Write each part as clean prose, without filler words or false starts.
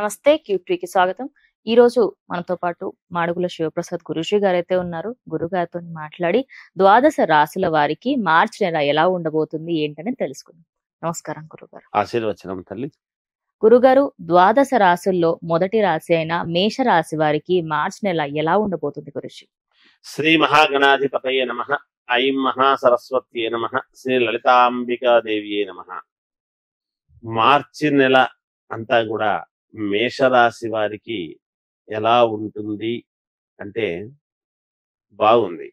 నమస్తే క్యూట్రీకి స్వాగతం. ఈ రోజు మనతో పాటు మాడుగుల శివప్రసాద్ గురూజీ గారైతే ఉన్నారు. గురుగారితో మాట్లాడి ద్వాదశ రాశుల వారికి మార్చి నెల ఎలా ఉండబోతుంది ఏంటని తెలుసుకుందాం. నమస్కారం గురుగారు. ఆశీర్వచనం తల్లి. గురుగారు, ద్వాదశ రాశుల్లో మొదటి రాశి అయిన మేష రాశి వారికి మార్చి నెల ఎలా ఉండబోతుంది గురుజీ? శ్రీ మహాగణాధిపతయే నమః. ఐం మహాసరస్వత్యే నమః. శ్రీ లలితాంబికాదేవియే నమః. మార్చి నెల అంతా కూడా మేషరాశి వారికి ఎలా ఉంటుంది అంటే బాగుంది.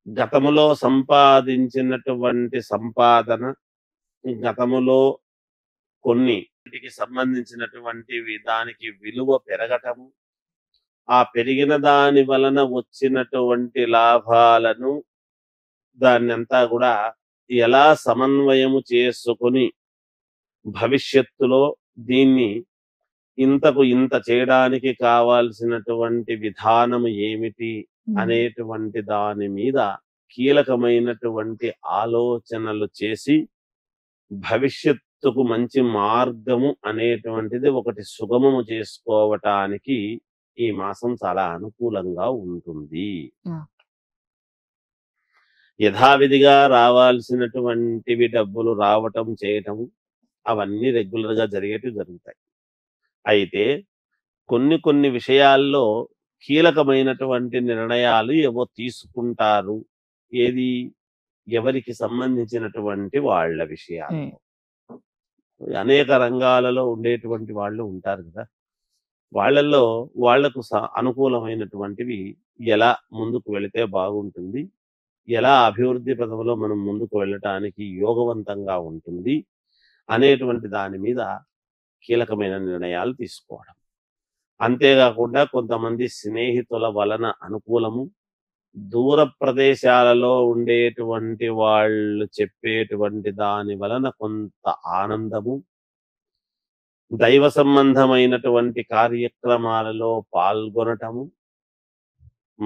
గతములో సంపాదించినటువంటి సంపాదన, గతములో కొన్నిటికి సంబంధించినటువంటి దానికి విలువ పెరగటము, ఆ పెరిగిన దాని వలన వచ్చినటువంటి లాభాలను దాన్నంతా కూడా ఎలా సమన్వయము చేసుకుని భవిష్యత్తులో దీన్ని ఇంతకు ఇంత చేయడానికి కావాల్సినటువంటి విధానము ఏమిటి అనేటువంటి దాని మీద కీలకమైనటువంటి ఆలోచనలు చేసి భవిష్యత్తుకు మంచి మార్గము అనేటువంటిది ఒకటి సుగమము చేసుకోవటానికి ఈ మాసం చాలా అనుకూలంగా ఉంటుంది. యథావిధిగా రావాల్సినటువంటివి డబ్బులు రావటం చేయటం అవన్నీ రెగ్యులర్ గా జరుగుతాయి. అయితే కొన్ని విషయాల్లో కీలకమైనటువంటి నిర్ణయాలు ఏవో తీసుకుంటారు. ఏది ఎవరికి సంబంధించినటువంటి వాళ్ళ విషయాలు. అనేక రంగాలలో ఉండేటువంటి వాళ్ళు ఉంటారు కదా, వాళ్ళల్లో వాళ్లకు అనుకూలమైనటువంటివి ఎలా ముందుకు వెళితే బాగుంటుంది, ఎలా అభివృద్ధి పదంలో మనం ముందుకు వెళ్ళటానికి యోగవంతంగా ఉంటుంది అనేటువంటి దాని మీద కీలకమైన నిర్ణయాలు తీసుకోవడం. అంతేకాకుండా కొంతమంది స్నేహితుల వలన అనుకూలము, దూర ప్రదేశాలలో ఉండేటువంటి వాళ్ళు చెప్పేటువంటి దాని వలన కొంత ఆనందము, దైవ సంబంధమైనటువంటి కార్యక్రమాలలో పాల్గొనటము,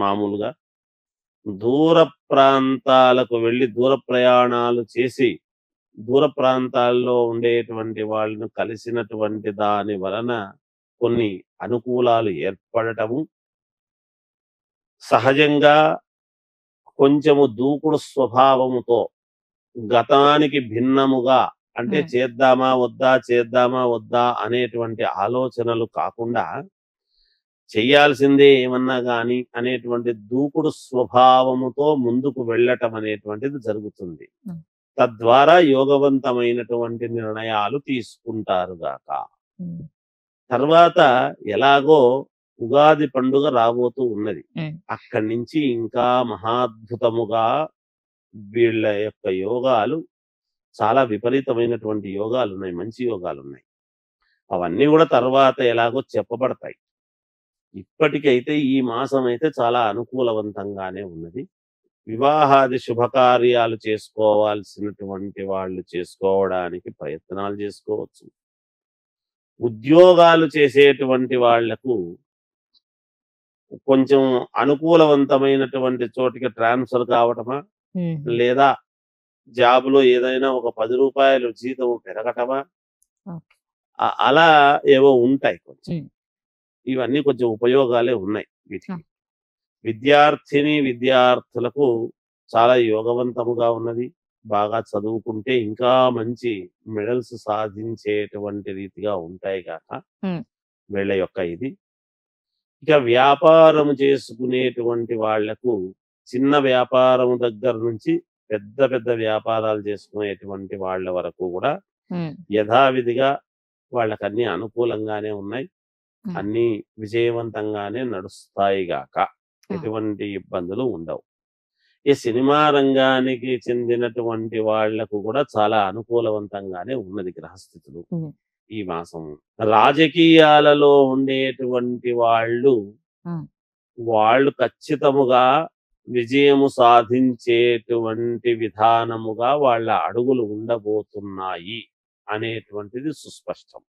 మామూలుగా దూర ప్రాంతాలకు వెళ్ళి దూర ప్రయాణాలు చేసి దూర ప్రాంతాల్లో ఉండేటువంటి వాళ్ళను కలిసినటువంటి దాని వలన కొన్ని అనుకూలాలు ఏర్పడటము, సహజంగా కొంచెము దూకుడు స్వభావముతో గతానికి భిన్నముగా అంటే చేద్దామా వద్దా అనేటువంటి ఆలోచనలు కాకుండా చెయ్యాల్సిందే ఏమన్నా గాని అనేటువంటి దూకుడు స్వభావముతో ముందుకు వెళ్ళటం అనేటువంటిది జరుగుతుంది. తద్వారా యోగవంతమైనటువంటి నిర్ణయాలు తీసుకుంటారు గాక. తర్వాత ఎలాగో ఉగాది పండుగ రాబోతూ ఉన్నది. అక్కడి నుంచి ఇంకా మహాద్భుతముగా వీళ్ళ యొక్క యోగాలు చాలా విపరీతమైనటువంటి యోగాలు ఉన్నాయి, మంచి యోగాలు ఉన్నాయి. అవన్నీ కూడా తర్వాత ఎలాగో చెప్పబడతాయి. ఇప్పటికైతే ఈ మాసం అయితే చాలా అనుకూలవంతంగానే ఉన్నది. వివాహాది శుభకార్యాలు చేసుకోవాల్సినటువంటి వాళ్ళు చేసుకోవడానికి ప్రయత్నాలు చేసుకోవచ్చు. ఉద్యోగాలు చేసేటువంటి వాళ్లకు కొంచెం అనుకూలవంతమైనటువంటి చోటికి ట్రాన్స్ఫర్ కావటమా, లేదా జాబులో ఏదైనా ఒక 10 రూపాయలు జీతం పెరగటమా, అలా ఏవో ఉంటాయి. కొంచెం ఇవన్నీ కొంచెం ఉపయోగాలే ఉన్నాయి వీటికి. విద్యార్థులకు చాలా యోగవంతముగా ఉన్నది. బాగా చదువుకుంటే ఇంకా మంచి మెడల్స్ సాధించేటువంటి రీతిగా ఉంటాయి కాక వీళ్ళ యొక్క ఇది. ఇక వ్యాపారం చేసుకునేటువంటి వాళ్లకు చిన్న వ్యాపారం దగ్గర నుంచి పెద్ద పెద్ద వ్యాపారాలు చేసుకునేటువంటి వాళ్ళ వరకు కూడా యథావిధిగా వాళ్ళకి అన్ని అనుకూలంగానే ఉన్నాయి, అన్ని విజయవంతంగానే నడుస్తాయి గాక, ఎటువంటి ఇబ్బందులు ఉండవు. ఈ సినిమా రంగానికి చెందినటువంటి వాళ్లకు కూడా చాలా అనుకూలవంతంగానే ఉన్నది గ్రహస్థితులు ఈ మాసం. రాజకీయాలలో ఉండేటువంటి వాళ్ళు ఖచ్చితముగా విజయము సాధించేటువంటి విధానముగా వాళ్ళ అడుగులు ఉండబోతున్నాయి అనేటువంటిది సుస్పష్టం.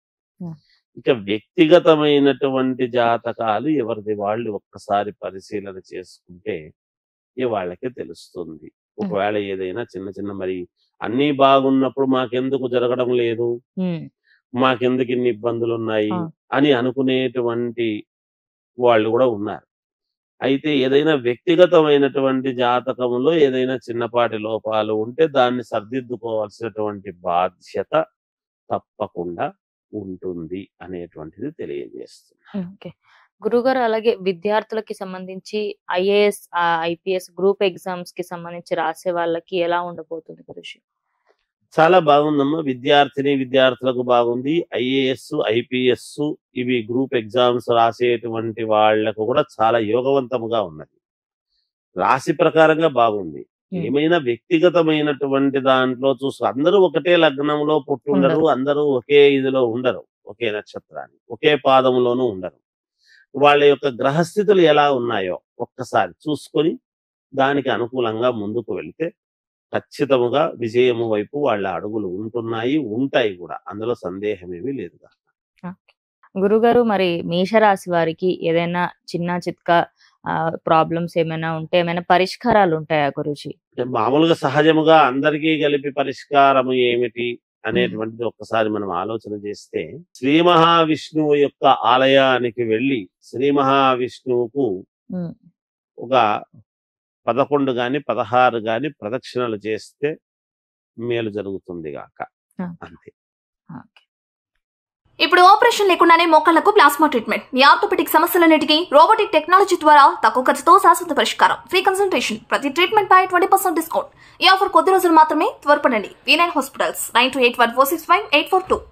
ఇక వ్యక్తిగతమైనటువంటి జాతకాలు ఎవరిది వాళ్ళు ఒక్కసారి పరిశీలన చేసుకుంటే వాళ్ళకే తెలుస్తుంది. ఒకవేళ ఏదైనా చిన్న చిన్న మరి అన్ని బాగున్నప్పుడు మాకెందుకు జరగడం లేదు, మాకెందుకు ఇన్ని ఇబ్బందులున్నాయి ఆ! అని అనుకునేటువంటి వాళ్ళు కూడా ఉన్నారు. అయితే ఏదైనా వ్యక్తిగతమైనటువంటి జాతకంలో ఏదైనా చిన్నపాటి లోపాలు ఉంటే దాన్ని సరిదిద్దుకోవాల్సినటువంటి బాధ్యత తప్పకుండా ఉంటుంది అనేటువంటిది తెలియజేస్తున్నా. ఓకే. గురువుగారు అలాగే విద్యార్థులకి సంబంధించి ఐఏఎస్, ఐపీఎస్ గ్రూప్ ఎగ్జామ్స్‌కి సంబంధించి రాసే వాళ్ళకి ఎలా ఉండబోతుంది గురూజీ? చాలా బాగుందమ్మా. విద్యార్థులకు బాగుంది. ఐఏఎస్, ఐపీఎస్ ఇవి గ్రూప్ ఎగ్జామ్స్ రాసేటువంటి వాళ్ళకు కూడా చాలా యోగవంతముగా ఉన్నది. రాశి ప్రకారంగా బాగుంది. హ్మ్. ఏమైనా వ్యక్తిగతమైనటువంటి దాంట్లో అందరూ ఒకటే లగ్నంలో పుట్టుండరు. ఉండరు. అందరూ ఒకే ఇదిలో ఉండరు. ఒకే నక్షత్రాన్ని, ఒకే పాదంలోనూ ఉండరు. వాళ్ళ యొక్క గ్రహస్థితులు ఎలా ఉన్నాయో ఒక్కసారి చూసుకొని దానికి అనుకూలంగా ముందుకు వెళ్తే ఖచ్చితముగా విజయము వైపు వాళ్ళ అడుగులు ఉంటున్నాయి, ఉంటాయి కూడా. అందులో సందేహమేమీ లేదుగా. ఓకే. గురుగారు మరి మేషరాశి వారికి ఏదైనా చిన్న చిట్కా ప్రాబ్లమ్స్ ఏమైనా ఉంటే ఏమైనా పరిష్కారాలు ఉంటాయా గురూజీ? అంటే మామూలుగా సహజముగా అందరికీ కలిపి పరిష్కారము ఏమిటి హ్మ్. అనేటువంటిది ఒక్కసారి మనం ఆలోచన చేస్తే, శ్రీ మహావిష్ణువు యొక్క ఆలయానికి వెళ్ళి శ్రీ మహావిష్ణువుకు హ్మ్. ఒక 11 గాని 16 గాని ప్రదక్షిణలు చేస్తే మేలు జరుగుతుంది గాక. ఓకే. అంతే. ఓకే. ఇప్పుడు ఆపరేషన్ లేకుండానే మోకాళ్లకు ప్లాస్మా ట్రీట్మెంట్. మీ ఆర్థోపెడిక్ సమస్యలన్నిటికీ రోబోటిక్ టెక్నాలజీ ద్వారా తక్కువ ఖర్చుతో శాశ్వత పరిష్కారం. Free consultation. ప్రతి ట్రీట్మెంట్ పై 20% డిస్కౌంట్. ఈ ఆఫర్ కొద్ది రోజులు మాత్రమే. త్వరపడండి. V9 hospitals 9281465842.